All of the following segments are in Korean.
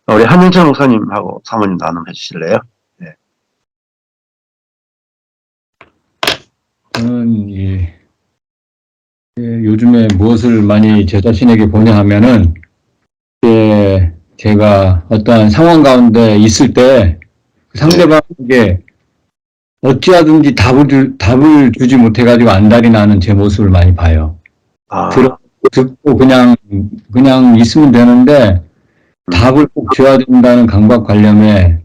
우리 한윤철 목사님하고 사모님 나눔해 주실래요? 네. 저는 요즘에 무엇을 많이 제 자신에게 보냐 하면은, 제가 어떠한 상황 가운데 있을 때 상대방에게 어찌하든지 답을 주지 못해가지고 안달이 나는 제 모습을 많이 봐요. 아, 듣고 그냥 있으면 되는데 답을 꼭 줘야 된다는 강박관념에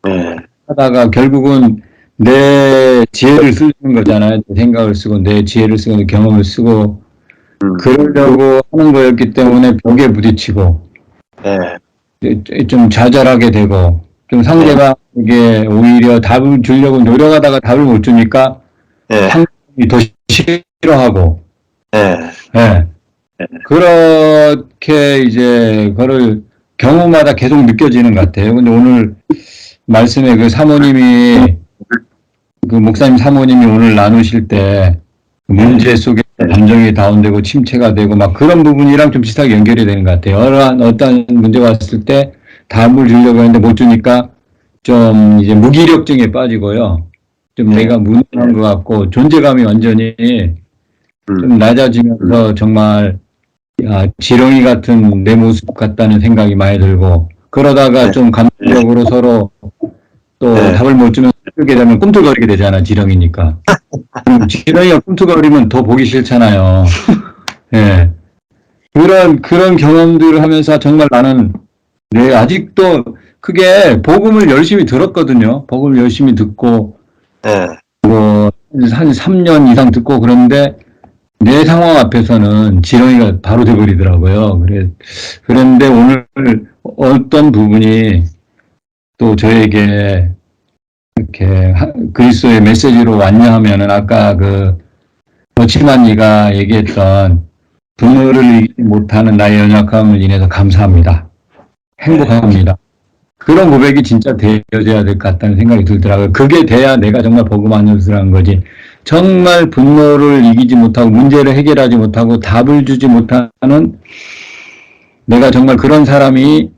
네. 하다가 결국은 내 지혜를 쓰는 거잖아요. 내 생각을 쓰고 내 지혜를 쓰고 내 경험을 쓰고 그러려고 하는 거였기 때문에 벽에 부딪히고 네. 좀 좌절하게 되고 좀 네. 상대방에게 오히려 답을 주려고 노력하다가 답을 못 주니까 네. 상대방이 더 싫어하고 네. 예. 그렇게 이제 그걸 경우마다 계속 느껴지는 것 같아요. 근데 오늘 말씀에 그 사모님이 그 목사님 사모님이 오늘 나누실 때 문제 속에 감정이 다운되고 침체가 되고 막 그런 부분이랑 좀 비슷하게 연결이 되는 것 같아요. 어떤 문제가 왔을 때 답을 주려고 했는데 못 주니까 좀 이제 무기력증에 빠지고요. 좀 내가 무능한 것 같고 존재감이 완전히 좀 낮아지면서 정말 지렁이 같은 내 모습 같다는 생각이 많이 들고 그러다가 좀 감정적으로 서로 또 답을 못 주면 그렇게 되면 꿈틀거리게 되잖아, 지렁이니까. 지렁이가 꿈틀거리면 더 보기 싫잖아요. 예. 그런 경험들을 하면서 정말 나는, 네, 아직도 크게 복음을 열심히 들었거든요. 복음을 열심히 듣고, 네. 한 3년 이상 듣고 그런데 내 상황 앞에서는 지렁이가 바로 돼버리더라고요. 그런데 오늘 어떤 부분이 또 저에게 이렇게 그리스도의 메시지로 왔냐 하면은 아까 그 거침한 네가 얘기했던 분노를 이기지 못하는 나의 연약함을 인해서 감사합니다. 행복합니다. 그런 고백이 진짜 되어져야 될 것 같다는 생각이 들더라고요. 그게 돼야 내가 정말 복음 안에서라는 거지. 정말 분노를 이기지 못하고 문제를 해결하지 못하고 답을 주지 못하는 내가 정말 그런 사람이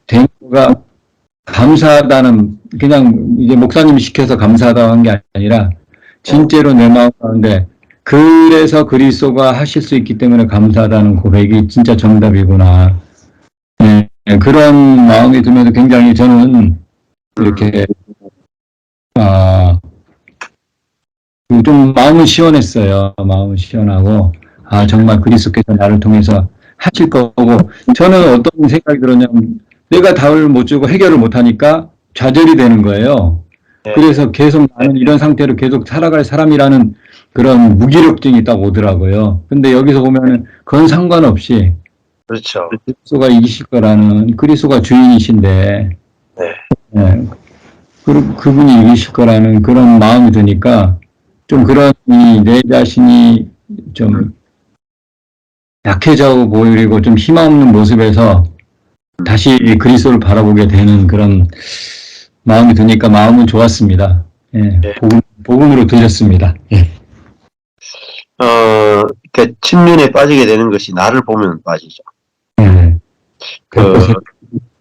된 거가 감사하다는, 그냥 이제 목사님이 시켜서 감사하다고 한 게 아니라 진짜로 내 마음 가운데 그래서 그리스도가 하실 수 있기 때문에 감사하다는 고백이 진짜 정답이구나. 네, 그런 마음이 들면서 굉장히 저는 이렇게 좀 마음은 시원했어요. 마음은 시원하고 정말 그리스도께서 나를 통해서 하실 거고, 저는 어떤 생각이 들었냐면 내가 답을 못 주고 해결을 못 하니까 좌절이 되는 거예요. 그래서 계속 나는 이런 상태로 계속 살아갈 사람이라는 그런 무기력증이 딱 오더라고요. 근데 여기서 보면은 그건 상관없이 그렇죠. 그리스도가 이기실 거라는, 그리스도가 주인이신데 네. 예, 그분이 이기실 거라는 그런 마음이 드니까 좀 그런 내 자신이 좀 약해져 보이고 좀 희망없는 모습에서 다시 그리스도를 바라보게 되는 그런 마음이 드니까 마음은 좋았습니다. 예, 복음으로 들렸습니다. 예. 이렇게 침륜에 빠지게 되는 것이 나를 보면 빠지죠. 예.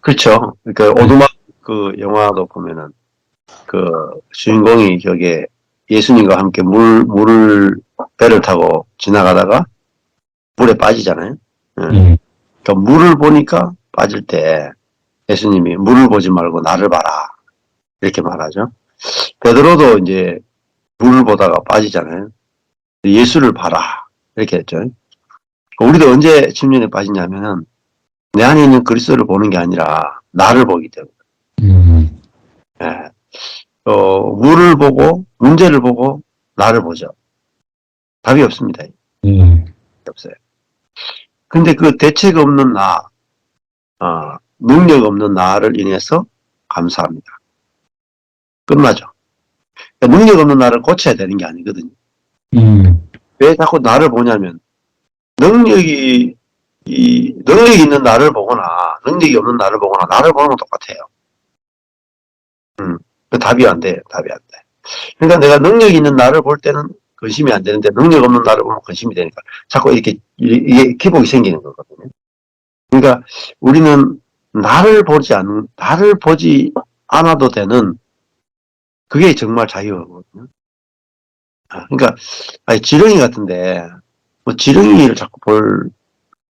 그렇죠. 그 오두막 그 영화도 보면은 그 주인공이 저게 예수님과 함께 물을 배를 타고 지나가다가 물에 빠지잖아요. 그러니까 물을 보니까 빠질 때 예수님이 물을 보지 말고 나를 봐라 이렇게 말하죠. 베드로도 이제 물을 보다가 빠지잖아요. 예수를 봐라 이렇게 했죠. 우리도 언제 침륜에 빠지냐면은 내 안에 있는 그리스도를 보는 게 아니라 나를 보기 때문에. 예. 물을 보고 문제를 보고 나를 보죠. 답이 없습니다. 없어요. 근데 그 대책 없는 나, 능력 없는 나를 인해서 감사합니다. 끝나죠. 그러니까 능력 없는 나를 고쳐야 되는 게 아니거든요. 왜 자꾸 나를 보냐면 능력이 있는 나를 보거나 능력이 없는 나를 보거나 나를 보는 건 똑같아요. 그 답이 안 돼요. 답이 안 돼. 그러니까 내가 능력 있는 나를 볼 때는 근심이 안 되는데 능력 없는 나를 보면 근심이 되니까 자꾸 이게 기복이 생기는 거거든요. 그러니까 우리는 나를 보지 않아도 되는, 그게 정말 자유거든요. 그러니까, 아니, 지렁이 같은데, 뭐, 지렁이를 자꾸 볼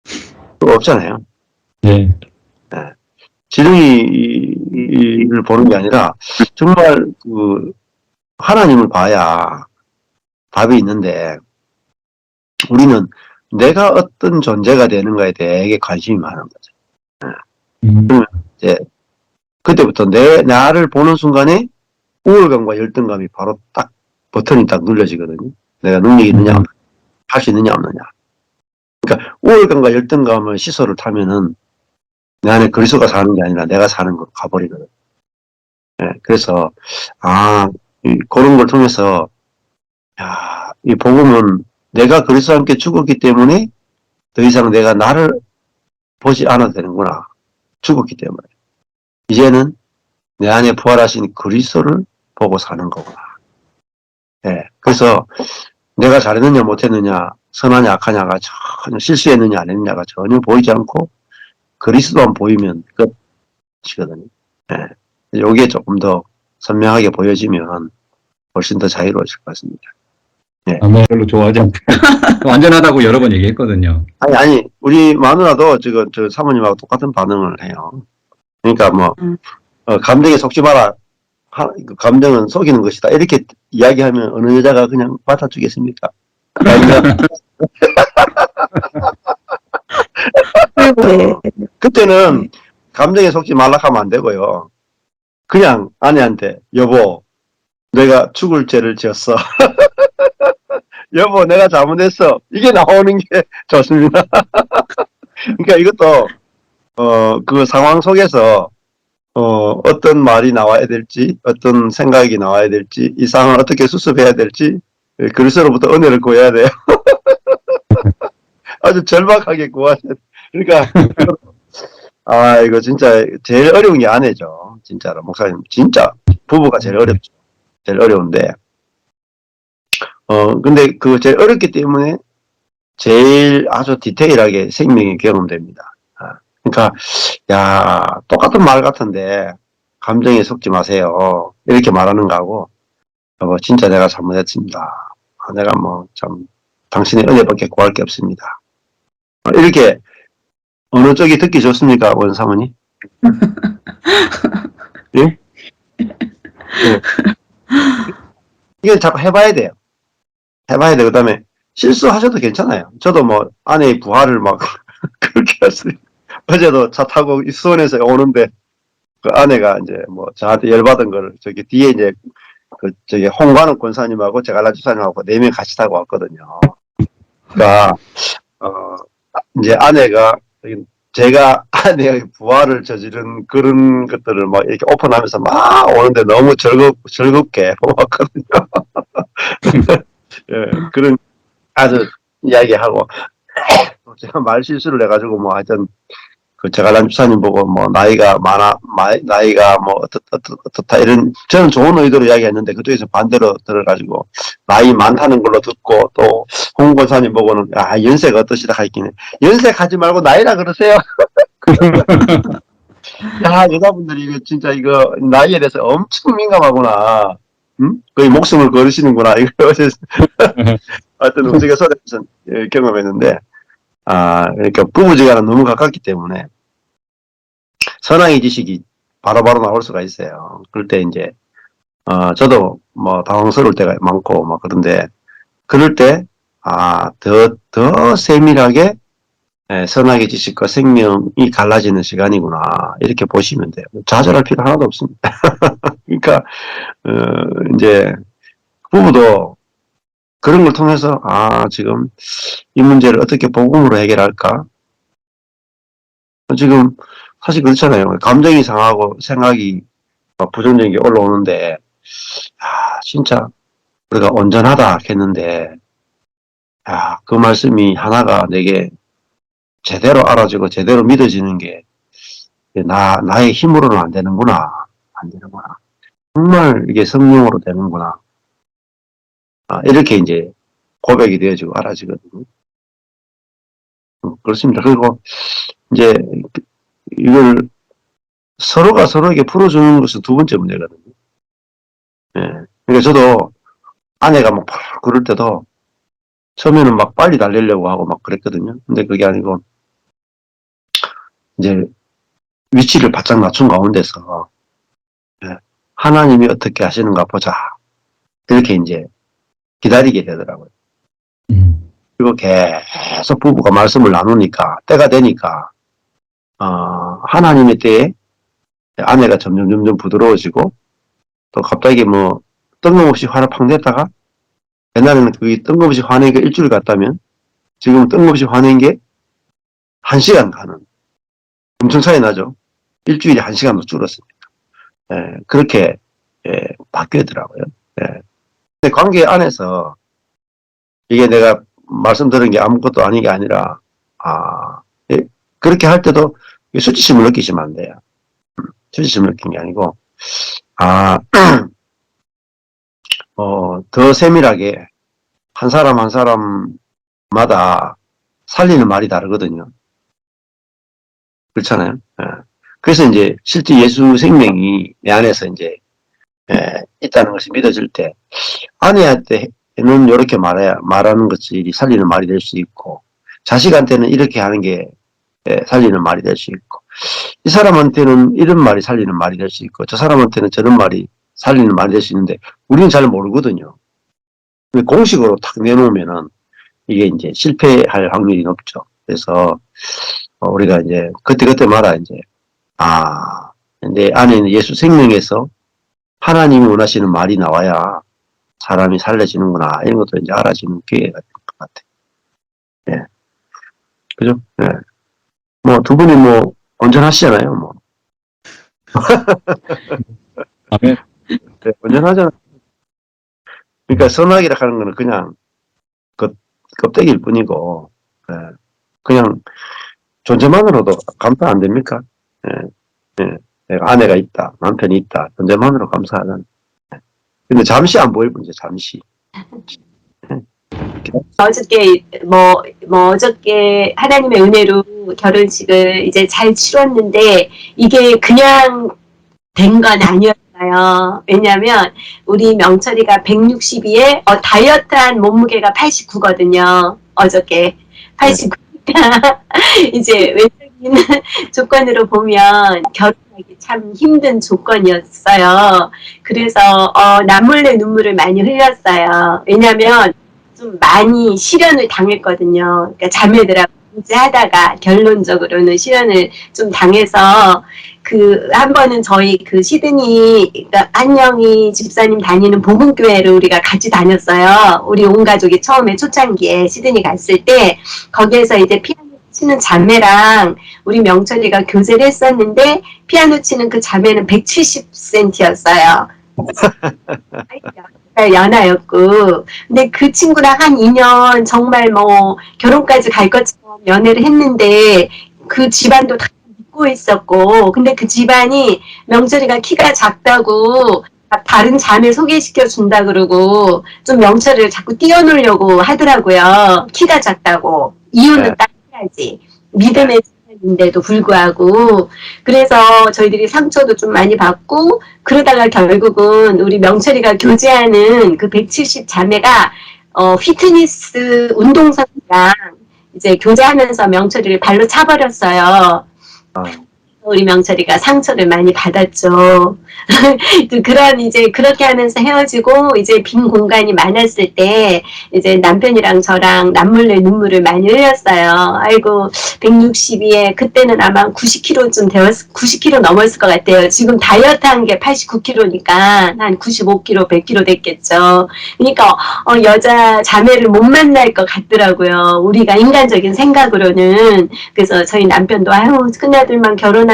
수 없잖아요. 네. 예. 지렁이를 보는 게 아니라, 정말, 하나님을 봐야 답이 있는데, 우리는 내가 어떤 존재가 되는가에 되게 관심이 많은 거죠. 음, 이제, 그때부터 나를 보는 순간에 우월감과 열등감이 바로 딱, 버튼이 딱 눌러지거든요. 내가 능력이 있느냐, 할 수 있느냐, 없느냐. 그러니까, 우월감과 열등감을 시소를 타면은, 내 안에 그리스도가 사는 게 아니라 내가 사는 걸로 가버리거든. 예, 그래서, 그런 걸 통해서, 야, 이 복음은 내가 그리스도와 함께 죽었기 때문에 더 이상 내가 나를 보지 않아도 되는구나. 죽었기 때문에. 이제는 내 안에 부활하신 그리스도를 보고 사는 거구나. 예, 그래서 내가 잘했느냐 못했느냐, 선하냐 악하냐가 전혀, 실수했느냐 안 했느냐가 전혀 보이지 않고 그리스도만 보이면 끝이거든요. 예, 요게 조금 더 선명하게 보여지면 훨씬 더 자유로워질 것 같습니다. 예. 별로 좋아하지 않고 완전하다고 여러 번 얘기했거든요. 아니, 우리 마누라도 지금 저 사모님하고 똑같은 반응을 해요. 그러니까 뭐, 감정에 속지 마라. 감정은 속이는 것이다. 이렇게 이야기하면 어느 여자가 그냥 받아주겠습니까? 그때는 감정에 속지 말라 하면 안 되고요. 그냥 아내한테, 여보, 내가 죽을 죄를 지었어. 여보, 내가 잘못했어. 이게 나오는 게 좋습니다. 그러니까 이것도, 그 상황 속에서, 어떤 말이 나와야 될지, 어떤 생각이 나와야 될지, 이 상황을 어떻게 수습해야 될지, 그리스도로부터 은혜를 구해야 돼요. 아주 절박하게 구하셔야 돼요. 그러니까, 이거 진짜 제일 어려운 게 아내죠. 진짜로. 목사님, 진짜 부부가 제일 어렵죠. 제일 어려운데, 근데 그 제일 어렵기 때문에 제일 아주 디테일하게 생명이 경험됩니다. 그러니까, 야, 똑같은 말 같은데, 감정에 속지 마세요. 이렇게 말하는 거하고, 진짜 내가 잘못했습니다. 내가 뭐, 참, 당신의 은혜밖에 구할 게 없습니다. 이렇게, 어느 쪽이 듣기 좋습니까, 원 사모님? 예? 예. 이건 자꾸 해봐야 돼요. 해봐야 돼. 그 다음에, 실수하셔도 괜찮아요. 저도 뭐, 아내의 부하를 막, 그렇게 했어요. 어제도 차 타고 수원에서 오는데, 그 아내가 이제 뭐, 저한테 열받은 걸, 저기 뒤에 이제, 저기 홍관욱 권사님하고 제갈라 집사님하고 4명 같이 타고 왔거든요. 그러니까 이제 아내가 제가 아내의 부활을 저지른 그런 것들을 막 이렇게 오픈하면서 막 오는데 너무 즐겁게 왔거든요. 예, 그런 아주 이야기하고 제가 말 실수를 해가지고 뭐 하여튼 그 제갈란 집사님 보고 뭐 나이가 나이가 뭐 어떻다 이런 저는 좋은 의도로 이야기했는데 그쪽에서 반대로 들어가지고 나이 많다는 걸로 듣고 또 홍 권사님 보고는 연세가 어떠시다 하긴 해. 연세가지 말고 나이라 그러세요. 야, 여자분들이 이거 진짜 이거 나이에 대해서 엄청 민감하구나. 응? 거의 목숨을 걸으시는구나. 이거 어제 하여튼 우스갯소리에서 경험했는데 그러니까 부부지간은 너무 가깝기 때문에 선악의 지식이 바로바로 나올 수가 있어요. 그럴 때 이제 저도 뭐 당황스러울 때가 많고 막 그런데 그럴 때 더 세밀하게 선악의 지식과 생명이 갈라지는 시간이구나 이렇게 보시면 돼요. 좌절할 필요 하나도 없습니다. 그러니까 이제 부부도 그런 걸 통해서 지금 이 문제를 어떻게 복음으로 해결할까? 지금 사실 그렇잖아요. 감정이 상하고 생각이 부정적인 게 올라오는데 진짜 우리가 온전하다 했는데 그 말씀이 하나가 내게 제대로 알아지고 제대로 믿어지는 게 나의 힘으로는 안 되는구나. 안 되는구나. 정말 이게 성령으로 되는구나. 이렇게 이제 고백이 되어지고 알아지거든요. 그렇습니다. 그리고 이제 이걸 서로가 서로에게 풀어주는 것은 두 번째 문제거든요. 예. 그러니까 저도 아내가 막 그럴 때도 처음에는 막 빨리 달리려고 하고 막 그랬거든요. 근데 그게 아니고 이제 위치를 바짝 맞춘 가운데서 예. 하나님이 어떻게 하시는가 보자. 이렇게 이제 기다리게 되더라고요. 그리고 계속 부부가 말씀을 나누니까 때가 되니까 하나님의 때에 아내가 점점 부드러워지고 또 갑자기 뭐 뜬금없이 화를 팍 냈다가 옛날에는 그게 뜬금없이 화낸 게 일주일 갔다면 지금 뜬금없이 화낸 게 1시간 가는 엄청 차이 나죠. 일주일에 1시간도 줄었습니다. 예, 그렇게 바뀌더라고요. 예. 근데 관계 안에서 이게 내가 말씀드린 게 아무것도 아닌 게 아니라 그렇게 할 때도 수치심을 느끼시면 안 돼요. 수치심을 느낀 게 아니고 더 세밀하게 한 사람 한 사람마다 살리는 말이 다르거든요. 그렇잖아요. 예. 그래서 이제 실제 예수 생명이 내 안에서 이제 있다는 것이 믿어질 때 아내한테는 이렇게 말하는 것이 살리는 말이 될 수 있고 자식한테는 이렇게 하는 게 살리는 말이 될 수 있고 이 사람한테는 이런 말이 살리는 말이 될 수 있고 저 사람한테는 저런 말이 살리는 말이 될 수 있는데 우리는 잘 모르거든요. 공식으로 탁 내놓으면은 이게 이제 실패할 확률이 높죠. 그래서 우리가 이제 그때마다 이제 내 안에는 예수 생명에서 하나님이 원하시는 말이 나와야 사람이 살려지는구나 이런 것도 이제 알아지는 기회가 될 것 같아요. 예, 그죠? 예. 뭐 두 분이 뭐 온전하시잖아요. 뭐. 아멘. 네, 온전하잖아요. 그러니까 선악이라 하는 거는 그냥 껍데기일 뿐이고 그냥 존재만으로도 감사 안 됩니까? 내가 아내가 있다, 남편이 있다, 존재만으로 감사하는. 근데 잠시 안 보일 뿐이죠, 잠시. 어저께 하나님의 은혜로 결혼식을 이제 잘 치렀는데 이게 그냥 된 건 아니었어요. 왜냐면 우리 명철이가 162에 다이어트한 몸무게가 89거든요. 어저께 89니까 이제 외적인 조건으로 보면 결혼하기 참 힘든 조건이었어요. 그래서 남몰래 눈물을 많이 흘렸어요. 왜냐면 좀 많이 시련을 당했거든요. 그러니까 자매들하고 하다가 결론적으로는 시련을 좀 당해서 한 번은 저희 시드니 그러니까 한영희 집사님 다니는 복음교회를 우리가 같이 다녔어요. 우리 온 가족이 처음에 초창기에 시드니 갔을 때 거기에서 이제 피아노 치는 자매랑 우리 명철이가 교제를 했었는데 피아노 치는 그 자매는 170cm였어요. 연하였고 근데 그 친구랑 한 2년 정말 뭐 결혼까지 갈 것처럼 연애를 했는데 그 집안도 다 믿고 있었고 근데 그 집안이 명철이가 키가 작다고 다른 자매 소개시켜 준다 그러고 좀 명철이를 자꾸 띄워놓으려고 하더라고요. 키가 작다고 이유는 딱 해야지 믿음의 인데도 불구하고 그래서 저희들이 상처도 좀 많이 받고 그러다가 결국은 우리 명철이가 교제하는 그 170 자매가 피트니스 운동선수랑 이제 교제하면서 명철이를 발로 차버렸어요. 우리 명철이가 상처를 많이 받았죠. 이제 그렇게 하면서 헤어지고 이제 빈 공간이 많았을 때 이제 남편이랑 저랑 남몰래 눈물을 많이 흘렸어요. 아이고 162에 그때는 아마 90kg쯤 90kg 넘었을 것 같아요. 지금 다이어트 한 게 89kg니까 한 95kg, 100kg 됐겠죠. 그러니까 여자 자매를 못 만날 것 같더라고요. 우리가 인간적인 생각으로는. 그래서 저희 남편도 큰아들만 결혼하면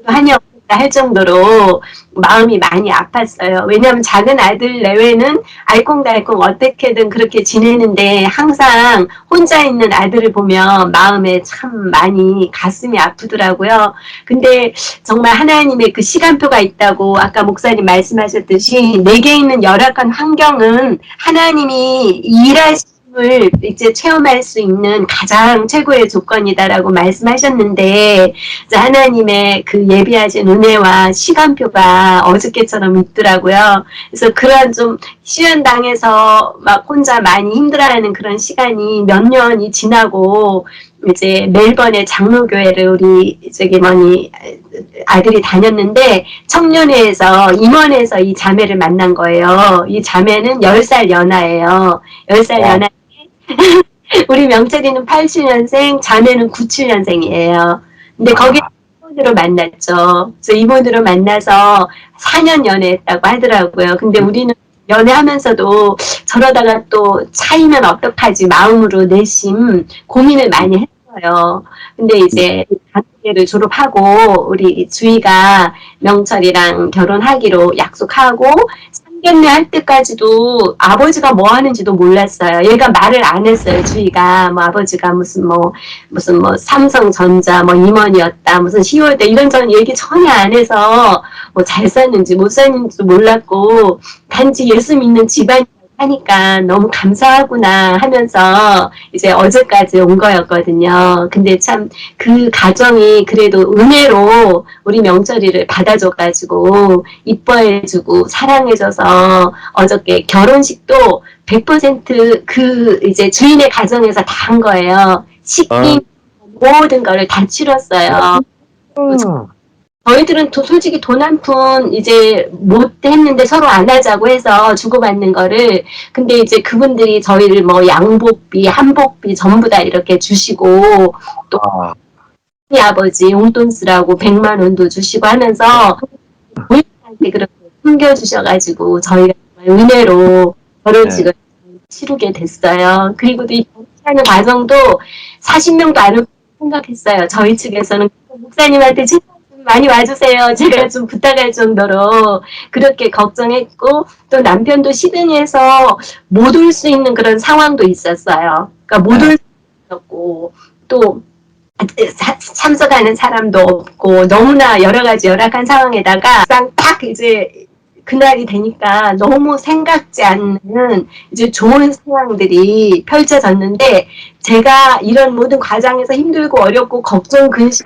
한이 없다 할 정도로 마음이 많이 아팠어요. 왜냐하면 작은 아들 내외는 알콩달콩 어떻게든 그렇게 지내는데 항상 혼자 있는 아들을 보면 마음에 참 많이 가슴이 아프더라고요. 근데 정말 하나님의 그 시간표가 있다고 아까 목사님 말씀하셨듯이 내게 있는 열악한 환경은 하나님이 일하시는 을 이제 체험할 수 있는 가장 최고의 조건이다라고 말씀하셨는데, 이제 하나님의 그 예비하신 은혜와 시간표가 어저께처럼 있더라고요. 그래서 그런 좀 시연당에서 막 혼자 많이 힘들어하는 그런 시간이 몇 년이 지나고, 이제 멜번의 장로교회를 우리 저기 아들이 다녔는데, 청년회에서 임원에서 이 자매를 만난 거예요. 이 자매는 10살 연하예요. 10살 연하. 우리 명철이는 87년생, 자매는 97년생이에요. 근데 거기 이모으로 만났죠. 그래서 이모으로 만나서 4년 연애했다고 하더라고요. 근데 우리는 연애하면서도 저러다가 또 차이면 어떡하지 마음으로 내심 고민을 많이 했어요. 근데 이제 단계를 졸업하고 우리 주희가 명철이랑 결혼하기로 약속하고 상견례 할 때까지도 아버지가 뭐 하는지도 몰랐어요. 얘가 말을 안 했어요. 주희가 뭐 아버지가 무슨 삼성전자 뭐 임원이었다, 무슨 10월대 이런저런 얘기 전혀 안 해서 뭐 잘 샀는지 못 샀는지도 몰랐고 단지 예수 믿는 집안 하니까 너무 감사하구나 하면서 이제 어제까지 온 거였거든요. 근데 참 그 가정이 그래도 은혜로 우리 명철이를 받아줘가지고 이뻐해주고 사랑해줘서 어저께 결혼식도 100% 이제 주인의 가정에서 다 한 거예요. 식비 모든 거를 다 치렀어요. 저희들은 솔직히 돈 한 푼 이제 못 했는데 서로 안 하자고 해서 주고받는 거를, 근데 이제 그분들이 저희를 뭐 양복비, 한복비 전부 다 이렇게 주시고, 또 우리 아버지 용돈 쓰라고 100만 원도 주시고 하면서 우리한테 그렇게 숨겨주셔가지고 저희가 정말 은혜로 결혼식을 치르게 됐어요. 그리고 이 결혼하는 과정도 40명도 안 오고 생각했어요. 저희 측에서는 목사님한테 많이 와주세요. 제가 좀 부탁할 정도로 그렇게 걱정했고, 또 남편도 시드니에서 못 올 수 있는 그런 상황도 있었어요. 그러니까 못 올 수 있었고, 또 참석하는 사람도 없고, 너무나 여러 가지 열악한 상황에다가 딱 이제 그날이 되니까 너무 생각지 않는 이제 좋은 상황들이 펼쳐졌는데, 제가 이런 모든 과정에서 힘들고 어렵고 걱정, 근심,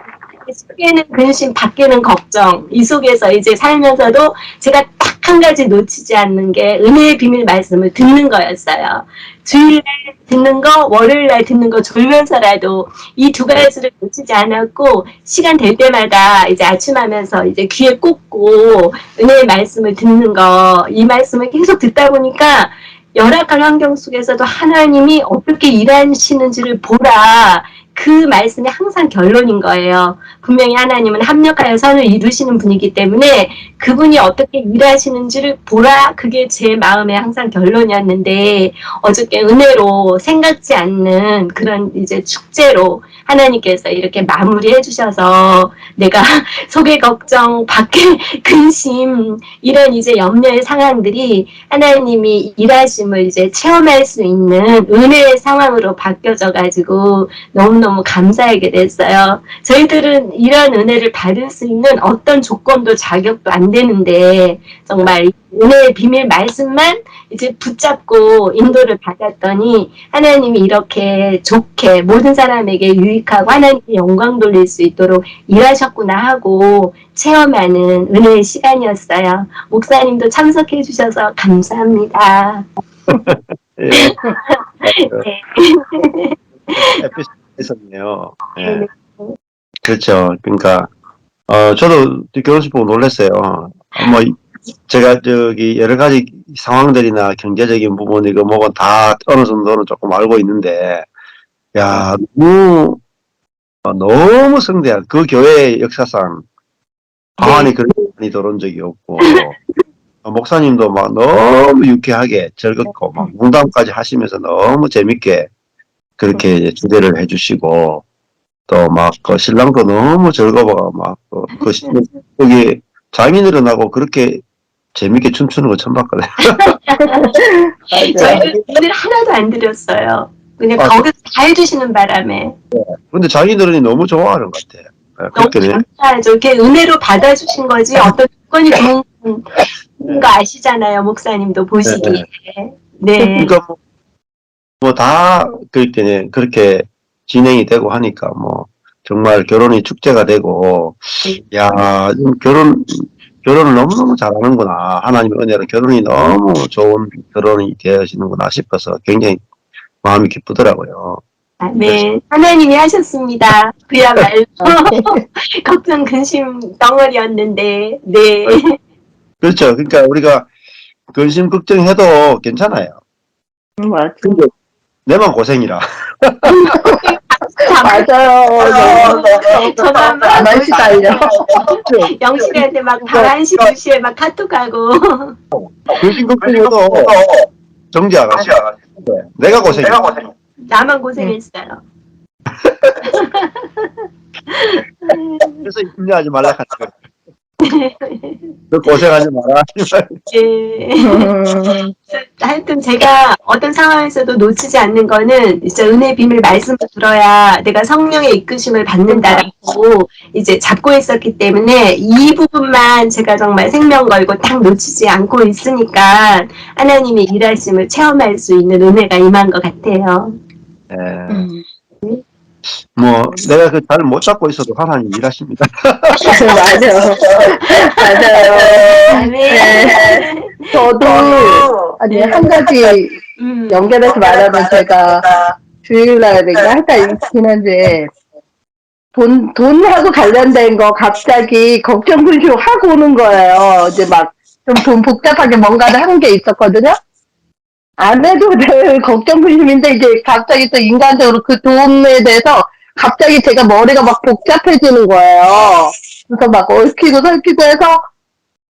속에는 근심, 밖에는 걱정, 이 속에서 이제 살면서도 제가 딱 한 가지 놓치지 않는 게 은혜의 비밀 말씀을 듣는 거였어요. 주일날 듣는 거, 월요일날 듣는 거 졸면서라도 이 두 가지를 놓치지 않았고, 시간 될 때마다 이제 아침하면서 이제 귀에 꽂고 은혜의 말씀을 듣는 거, 이 말씀을 계속 듣다 보니까 열악한 환경 속에서도 하나님이 어떻게 일하시는지를 보라. 그 말씀이 항상 결론인 거예요. 분명히 하나님은 합력하여 선을 이루시는 분이기 때문에 그분이 어떻게 일하시는지를 보라. 그게 제 마음의 항상 결론이었는데, 어저께 은혜로 생각지 않는 그런 이제 축제로 하나님께서 이렇게 마무리해 주셔서 내가 속의 걱정, 밖의 근심, 이런 이제 염려의 상황들이 하나님이 일하심을 이제 체험할 수 있는 은혜의 상황으로 바뀌어져 가지고 너무너무 감사하게 됐어요. 저희들은 이런 은혜를 받을 수 있는 어떤 조건도 자격도 안 되는데, 정말 은혜의 비밀 말씀만 이제 붙잡고 인도를 받았더니 하나님이 이렇게 좋게 모든 사람에게 유익하고 하나님께 영광 돌릴 수 있도록 일하셨구나 하고 체험하는 은혜의 시간이었어요. 목사님도 참석해 주셔서 감사합니다. 예. 네. 에피소드 있었네요. 예. 그렇죠. 그러니까 저도 결혼식 보고 놀랐어요. 뭐 제가 여러 가지 상황들이나 경제적인 부분 이거 뭐가 다 어느 정도는 조금 알고 있는데, 야, 너무 성대한 그 교회의 역사상 가만히 그렇게 많이 들어온 적이 없고, 목사님도 막 너무 유쾌하게 즐겁고 막 문담까지 하시면서 너무 재밌게 그렇게 주대를 해주시고, 또 막 그 신랑도 너무 즐거워 막 거기 장인어른 하고 그렇게 재밌게 춤추는 거 처음 봤거든요. 저희는 돈을 하나도 안 드렸어요. 그냥 거기서 다 해주시는 바람에. 근데 장인어른이 너무 좋아하는 것 같아요. 너무 감사하죠. 이렇게 은혜로 받아주신 거지 어떤 조건이 좋은 거 아시잖아요. 목사님도 보시기에. 네. 그러니까 뭐 다 그렇게 진행이 되고 하니까 뭐 정말 결혼이 축제가 되고 야 결혼을 너무너무 잘하는구나. 하나님의 은혜로 결혼이 너무 좋은 결혼이 되시는구나 싶어서 굉장히 마음이 기쁘더라고요. 네, 하나님이 하셨습니다. 그야말로 걱정 근심 덩어리였는데, 네. 그렇죠. 그러니까 우리가 근심 걱정해도 괜찮아요. 맞아. 근데 내만 고생이라. 맞아요. 저만 안 하시다요. 영실이한테 막 밤 1시, 2시에 막 카톡하고. 근심 걱정해도 정지 아가씨. 내가 고생이야. 나만 고생했어요. 그래서 힘내하지 말라 하죠. 너 고생하지 마라. 예. 하여튼 제가 어떤 상황에서도 놓치지 않는 거는 진짜 은혜 비밀 말씀을 들어야 내가 성령의 이끄심을 받는다라고 이제 잡고 있었기 때문에 이 부분만 제가 정말 생명 걸고 딱 놓치지 않고 있으니까 하나님의 일하심을 체험할 수 있는 은혜가 임한 것 같아요. 예. 뭐 내가 그 잘 못 잡고 있어도 하나님 일하십니다. 맞아요. 맞아요. 네. 저도, 아니, 한 가지 연결해서 말하면 제가 주일날인가 하여튼 지난주에 돈하고 관련된 거 갑자기 걱정 근심 하고 오는 거예요. 이제 막 좀 복잡하게 뭔가를 한 게 있었거든요. 안 해도 될 걱정 근심인데 이제 갑자기 또 인간적으로 그 돈에 대해서 갑자기 제가 머리가 막 복잡해지는 거예요. 그래서 막 얽히고 설키고 해서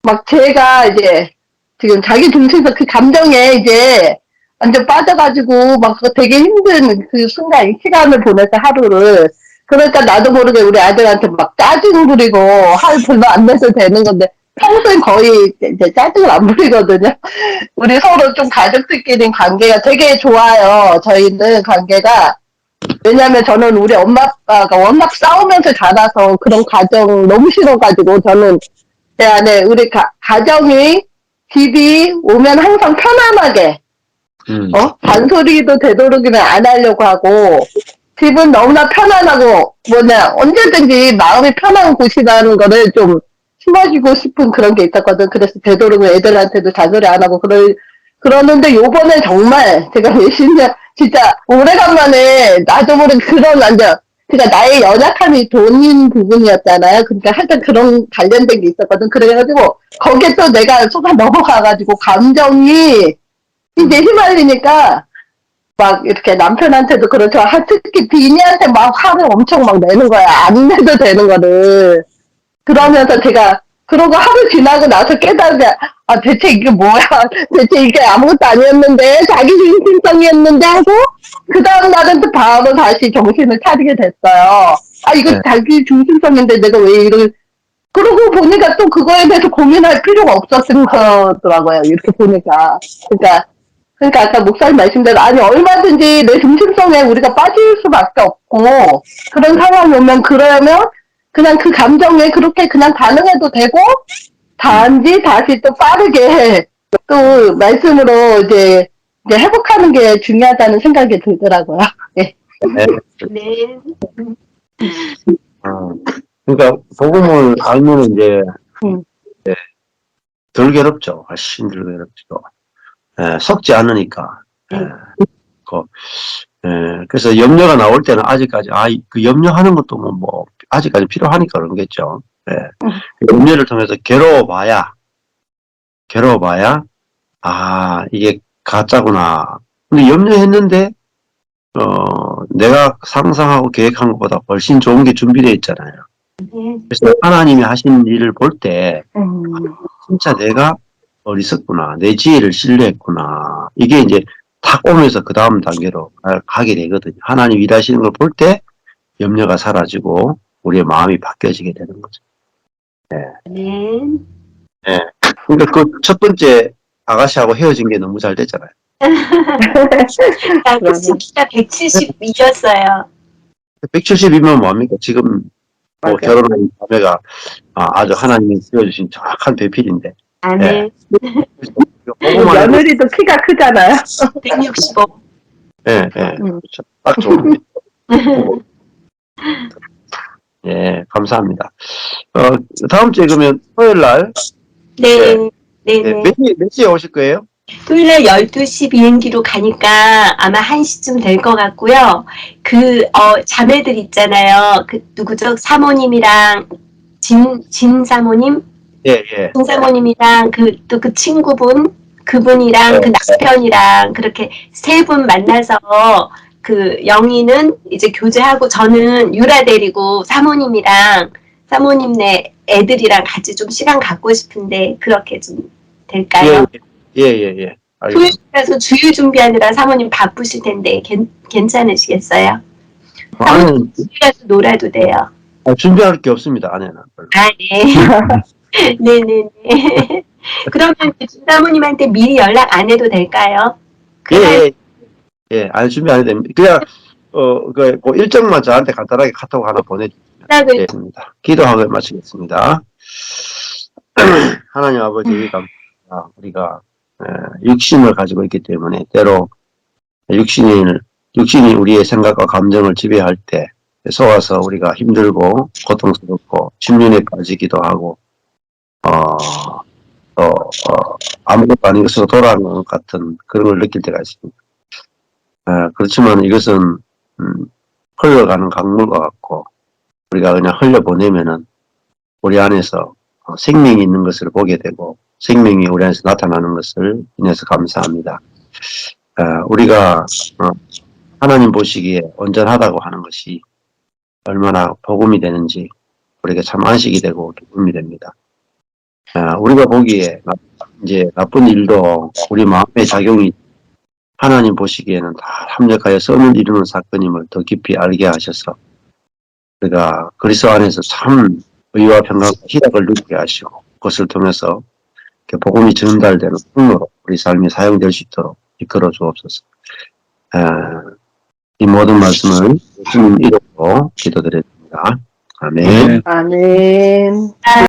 막 제가 이제 지금 자기 중심에서 그 감정에 이제 완전 빠져가지고 막 되게 힘든 그 순간 시간을 보내서 하루를 그러니까 나도 모르게 우리 아들한테 막 짜증 부리고 할 별로 안 내서 되는 건데 평소엔 거의 이제 짜증을 안 부리거든요. 우리 서로 좀 가족들끼리 관계가 되게 좋아요. 저희는 관계가 왜냐면 저는 우리 엄마 아빠가 워낙 싸우면서 자라서 그런 가정 너무 싫어가지고 저는 제 안에 우리 가정이 집이 오면 항상 편안하게 잔소리도 되도록이면 안 하려고 하고 집은 너무나 편안하고 언제든지 마음이 편한 곳이라는 거를 좀 심어주고 싶은 그런 게 있었거든. 그래서 되도록이면 애들한테도 잔소리 안 하고 그러는데 요번에 정말 제가 몇십 년 진짜 오래간만에 나도 모르게 그런 완전 그러니까 나의 연약함이 돈인 부분이었잖아요. 그러니까 하여튼 그런 관련된 게 있었거든. 그래가지고 거기에 또 내가 속아 넘어가가지고 감정이 이제 휘말리니까 막 이렇게 남편한테도 그렇죠. 특히 비니한테 막 화를 엄청 막 내는 거야. 안 내도 되는 거를. 그러면서 제가 그러고 하루 지나고 나서 깨달은 게 대체 이게 뭐야. 대체 이게 아무것도 아니었는데 자기 중심성이었는데 하고 그 다음 날은 또 바로 다시 정신을 차리게 됐어요. 이거 네. 자기 중심성인데 내가 왜 그러고 보니까 또 그거에 대해서 고민할 필요가 없었던 거더라고요. 이렇게 보니까. 그러니까 아까 목사님 말씀대로 얼마든지 내 중심성에 우리가 빠질 수밖에 없고 그런 상황이 오면 그러면 그냥 그 감정에 그렇게 그냥 반응해도 되고 단지 다시 또 빠르게 또 말씀으로 이제 회복하는 게 중요하다는 생각이 들더라고요. 네. 네. 그러니까 복음을 알면 이제 음. 덜 괴롭죠. 훨씬 덜 괴롭죠. 섞지 않으니까. 그래서 염려가 나올 때는 아직까지 그 염려하는 것도 뭐 아직까지 필요하니까 그런겠죠. 염려를 통해서 괴로워봐야 이게 가짜구나. 근데 염려했는데 내가 상상하고 계획한 것보다 훨씬 좋은 게 준비되어 있잖아요. 그래서 하나님이 하신 일을 볼 때 진짜 내가 어리석구나. 내 지혜를 신뢰했구나. 이게 이제 탁 오면서 그 다음 단계로 가게 되거든요. 하나님 일하시는 걸 볼 때 염려가 사라지고 우리의 마음이 바뀌어지게 되는 거죠. 그러니까 그 첫 번째 아가씨하고 헤어진 게 너무 잘 됐잖아요. 키가 172였어요. 170이면 뭐합니까? 지금 결혼한 자매가 아주 하나님이 지어주신 정확한 배필인데. 네. 며느리도 키가 크잖아요. 165. 예, 예. 그렇죠. 딱 좋은. 예, 감사합니다. 다음 주에 그러면 토요일 날, 네, 예, 네. 몇 시에 오실 거예요? 토요일날 12시 비행기로 가니까 아마 1시쯤 될 것 같고요. 자매들 있잖아요. 누구죠? 사모님이랑 진 사모님? 예, 예. 진 사모님이랑 또 그 친구분, 그분이랑 그 남편이랑 그렇게 세 분 만나서 영희는 이제 교제하고 저는 유라 데리고 사모님네 애들이랑 같이 좀 시간 갖고 싶은데 그렇게 좀 될까요? 예, 예, 예. 알겠습니다. 토요일에서 주일 준비하느라 사모님 바쁘실 텐데 괜찮으시겠어요? 아내는 주일에서 놀아도 돼요. 준비할 게 없습니다, 아내는. 별로. 아, 네. 네네네. 그러면 진 사모님한테 미리 연락 안 해도 될까요? 예, 그날 예. 예, 아니, 준비 안 해도 됩니다. 그냥, 그 일정만 저한테 간단하게 카톡 하나 보내주시면 연락을 되겠습니다. 기도하고 마치겠습니다. 하나님 아버지, 감사합니다. 우리가, 육신을 가지고 있기 때문에, 때로, 육신이 우리의 생각과 감정을 지배할 때, 속아서 우리가 힘들고, 고통스럽고, 침륜에 빠지기도 하고, 아무것도 아닌 것으로 돌아가는 것 같은 그런 걸 느낄 때가 있습니다. 그렇지만 이것은, 흘러가는 강물과 같고, 우리가 그냥 흘려보내면은, 우리 안에서 생명이 있는 것을 보게 되고, 생명이 우리 안에서 나타나는 것을 인해서 감사합니다. 우리가, 하나님 보시기에 온전하다고 하는 것이 얼마나 복음이 되는지, 우리가 참 안식이 되고 기쁨이 됩니다. 우리가 보기에, 이제 나쁜 일도 우리 마음의 작용이 하나님 보시기에는 다 합력하여 선을 이루는 사건임을 더 깊이 알게 하셔서 우리가 그리스도 안에서 참 의와 평강과 희락을 누리게 하시고 그것을 통해서 복음이 전달되는 통로로 우리 삶이 사용될 수 있도록 이끌어 주옵소서. 이 모든 말씀을 예수님 이름으로 기도드립니다. 아멘. 네. 아멘.